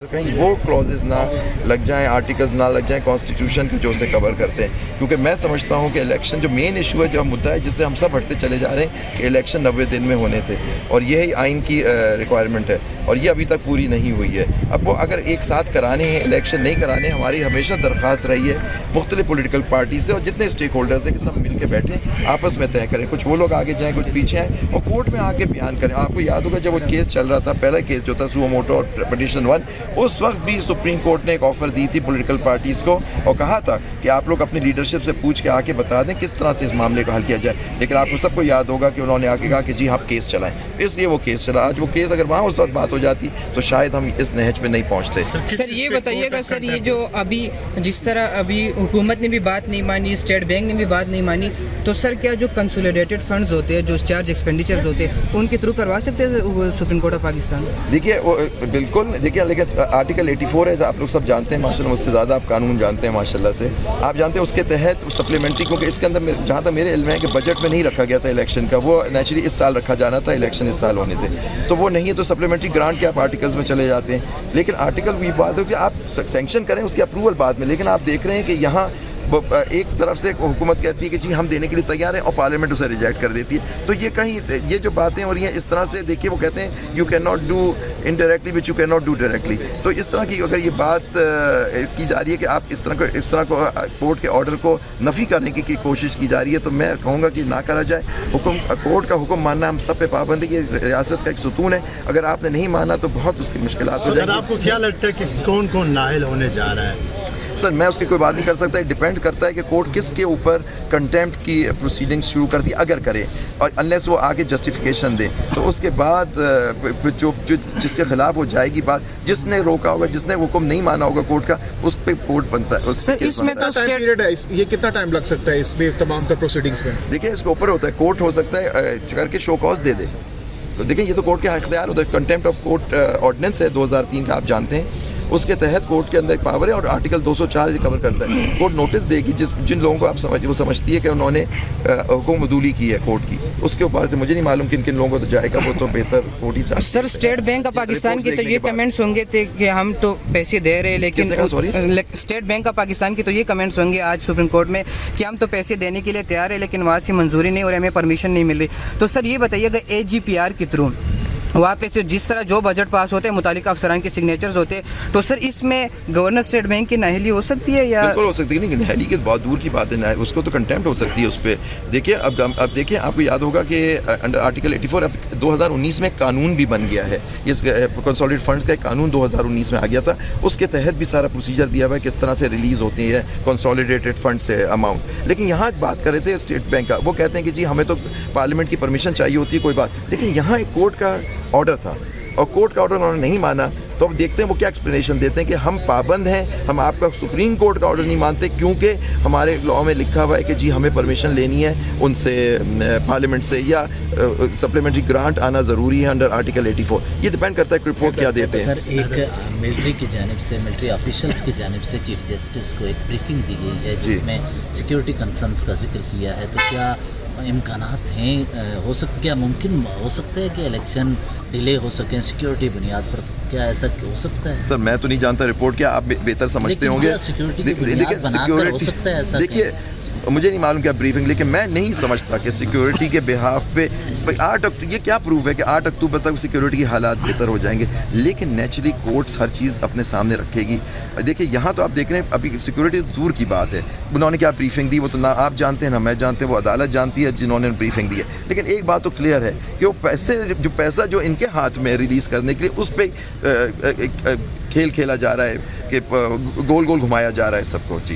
کہیں وہ کلوزز نہ لگ جائیں، آرٹیکلز نہ لگ جائیں کانسٹیٹیوشن کے جو اسے کور کرتے ہیں، کیونکہ میں سمجھتا ہوں کہ الیکشن جو مین ایشو ہے، جو مدعا ہے جس سے ہم سب ہٹتے چلے جا رہے ہیں کہ الیکشن 90 دن میں ہونے تھے، اور یہی آئین کی ریکوائرمنٹ ہے، اور یہ ابھی تک پوری نہیں ہوئی ہے۔ اب وہ اگر ایک ساتھ کرانے ہیں، الیکشن نہیں کرانے، ہماری ہمیشہ درخواست رہی ہے مختلف پولیٹیکل پارٹی سے اور جتنے اسٹیک ہولڈرز ہیں کہ سب مل کے بیٹھیں، آپس میں طے کریں، کچھ وہ لوگ آگے جائیں، کچھ پیچھے آئیں اور کورٹ میں آ کے بیان کریں۔ آپ کو یاد ہوگا جب وہ کیس چل رہا تھا، پہلا کیس جو تھا سو موٹو اور پٹیشن 1، اس وقت بھی سپریم کورٹ نے ایک آفر دی تھی پولیٹیکل پارٹیز کو اور کہا تھا کہ آپ لوگ اپنی لیڈرشپ سے پوچھ کے آ کے بتا دیں کس طرح سے اس معاملے کو حل کیا جائے، لیکن آپ کو سب کو یاد ہوگا کہ انہوں نے آ کے کہا کہ جی آپ کیس چلائیں، اس لیے وہ کیس چلا۔ آج وہ کیس اگر وہاں اس وقت بات ہو جاتی تو شاید ہم اس نہج پہ نہیں پہنچتے۔ سر یہ بتائیے گا سر، یہ جو ابھی جس طرح ابھی حکومت نے بھی بات نہیں مانی، اسٹیٹ بینک نے بھی بات نہیں مانی، تو سر کیا جو کنسولیڈیٹڈ فنڈز ہوتے ہیں، جو چارج ایکسپینڈیچرز ہوتے ہیں، ان کے تھرو کروا سکتے ہیں سپریم کورٹ آف پاکستان؟ دیکھیے بالکل، دیکھیے لیکن آرٹیکل 84 ہے، آپ لوگ سب جانتے ہیں ماشاء اللہ، مجھ سے زیادہ آپ قانون جانتے ہیں ماشاء اللہ سے، آپ جانتے ہیں اس کے تحت سپلیمنٹری، کیونکہ اس کے اندر جہاں تک میرے علم ہے کہ بجٹ میں نہیں رکھا گیا تھا الیکشن کا، وہ نیچرلی اس سال رکھا جانا تھا، الیکشن اس سال ہونے تھے، تو وہ نہیں ہے، تو سپلیمنٹری گرانٹ کے آپ آرٹیکلز میں چلے جاتے ہیں، لیکن آرٹیکل یہ بات ہے کہ آپ سینکشن کریں اس کی اپروول بعد میں، لیکن آپ دیکھ رہے ہیں کہ یہاں ایک طرف سے حکومت کہتی ہے کہ جی ہم دینے کے لیے تیار ہیں اور پارلیمنٹ اسے ریجیکٹ کر دیتی ہے، تو یہ کہیں یہ جو باتیں ہو رہی ہیں اس طرح سے، دیکھیے وہ کہتے ہیں you can not do indirectly which you can not do directly, تو اس طرح کی اگر یہ بات کی جا رہی ہے کہ آپ اس طرح کو کورٹ کے آرڈر کو نفی کرنے کی کوشش کی جا رہی ہے، تو میں کہوں گا کہ نہ کرا جائے۔ کورٹ کا حکم ماننا ہم سب پہ پابند ہے، یہ ریاست کا ایک ستون ہے، اگر آپ نے نہیں مانا تو بہت اس کی مشکلات ہو جائیں گی۔ سر آپ کو کیا لگتا ہے کہ کون کون نائل ہونے جا رہا ہے؟ سر میں اس کی کوئی بات نہیں کر سکتا، ڈیپینڈ کرتا ہے کہ کورٹ کس کے اوپر کنٹیمپٹ کی پروسیڈنگ شروع کرتی ہے، اگر کرے، اور انلیس وہ آگے جسٹیفیکیشن دے، تو اس کے بعد جو جس کے خلاف وہ جائے گی بات، جس نے روکا ہوگا، جس نے حکم نہیں مانا ہوگا کورٹ کا، اس پہ کورٹ بنتا ہے۔ سر اس میں تو ٹائم پیریڈ ہے، یہ کتنا ٹائم لگ سکتا ہے اس میں تمام تر پروسیڈنگز میں؟ دیکھیں اس کے اوپر ہوتا ہے، کورٹ ہو سکتا ہے کر کے شو کاز دے دے، تو دیکھیں یہ تو کورٹ کے اختیار ہوتا ہے، کنٹیمپٹ آف کورٹ آرڈیننس ہے 2003 کا، آپ جانتے ہیں، اس کے تحت کورٹ کے اندر ایک پاور ہے اور آرٹیکل 204 کور کرتا ہے۔ کورٹ نوٹس دے گی جن لوگوں کو آپ وہ سمجھتی ہے کہ انہوں نے حکم عدولی کی ہے کورٹ کی، اس کے اوپر سے مجھے نہیں معلوم کن لوگوں کو تو جائے گا، وہ تو بہتر کورٹ ہی چاہتے ہیں۔ سر اسٹیٹ بینک آف پاکستان کی تو یہ کمنٹس ہوں گے تھے کہ ہم تو پیسے دے رہے ہیں، لیکن اسٹیٹ بینک آف پاکستان کی تو یہ کمنٹس ہوں گے آج سپریم کورٹ میں کہ ہم تو پیسے دینے کے لیے تیار ہیں، لیکن وہاں سے منظوری نہیں اور ہمیں پرمیشن نہیں مل رہی۔ تو سر یہ بتائیے گا AGPR کے تھرو وہاں پہ سے جس طرح جو بجٹ پاس ہوتے ہیں متعلقہ افسران کے سگنیچرز ہوتے ہیں، تو سر اس میں گورنر اسٹیٹ بینک کی نااہلی ہو سکتی ہے یا؟ بالکل ہو سکتی ہے، نہیں نااہلی کی بہت دور کی بات ہے، اس کو تو کنٹیمپٹ ہو سکتی ہے اس پہ۔ دیکھیے اب دیکھیں، آپ کو یاد ہوگا کہ انڈر آرٹیکل 84 اب 2019 میں قانون بھی بن گیا ہے، اس کنسولیڈیٹ فنڈز کا ایک قانون 2019 میں آ گیا تھا، اس کے تحت بھی سارا پروسیجر دیا ہوا ہے کس طرح سے ریلیز ہوتی ہے کنسولیڈیٹڈ فنڈ سے اماؤنٹ۔ لیکن یہاں بات کر رہے تھے اسٹیٹ بینک کا، وہ کہتے ہیں کہ جی ہمیں تو پارلیمنٹ کی پرمیشن چاہیے ہوتی ہے، کوئی بات، لیکن یہاں ایک کورٹ کا آرڈر تھا اور کورٹ کا آرڈر انہوں نے نہیں مانا، تو اب دیکھتے ہیں وہ کیا ایکسپلینیشن دیتے ہیں کہ ہم پابند ہیں، ہم آپ کا سپریم کورٹ کا آرڈر نہیں مانتے کیونکہ ہمارے لاء میں لکھا ہوا ہے کہ جی ہمیں پرمیشن لینی ہے ان سے، پارلیمنٹ سے، یا سپلیمنٹری گرانٹ آنا ضروری ہے انڈر آرٹیکل 84۔ یہ ڈیپینڈ کرتا ہے کہ رپورٹ کیا دیتے ہیں۔ سر ایک ملٹری کی جانب سے، ملٹری آفیشلز کی جانب سے چیف جسٹس کو ایک بریفنگ دی گئی ہے جس میں سیکیورٹی کنسرنس کا ذکر کیا ہے، تو کیا امکانات ہیں، ہو سکتا، کیا ممکن ہو سکتا ہے کہ الیکشن ڈیلے ہو سکیں سیکیورٹی بنیاد پر؟ کیا ایسا ہو سکتا ہے؟ سر میں تو نہیں جانتا رپورٹ کیا، آپ بہتر سمجھتے ہوں گے۔ دیکھیے مجھے نہیں معلوم کیا بریفنگ، لیکن میں نہیں سمجھتا کہ سیکیورٹی کے بہاف پہ یہ کیا پروف ہے کہ 8 اکتوبر تک سیکیورٹی کے حالات بہتر ہو جائیں گے، لیکن نیچرلی کورٹس ہر چیز اپنے سامنے رکھے گی۔ دیکھیے یہاں تو آپ دیکھ رہے ہیں ابھی سیکیورٹی دور کی بات ہے، انہوں نے کیا بریفنگ دی وہ تو نہ آپ جانتے ہیں نہ میں جانتے ہیں، وہ عدالت جانتی ہے جنہوں نے بریفنگ دی ہے، لیکن ایک بات تو کلیئر ہے کہ وہ پیسہ جو ان کے ہاتھ میں ریلیز کرنے کے لیے اس پہ کھیل کھیلا جا رہا ہے کہ گول گول گھمایا جا رہا ہے سب کو۔ جی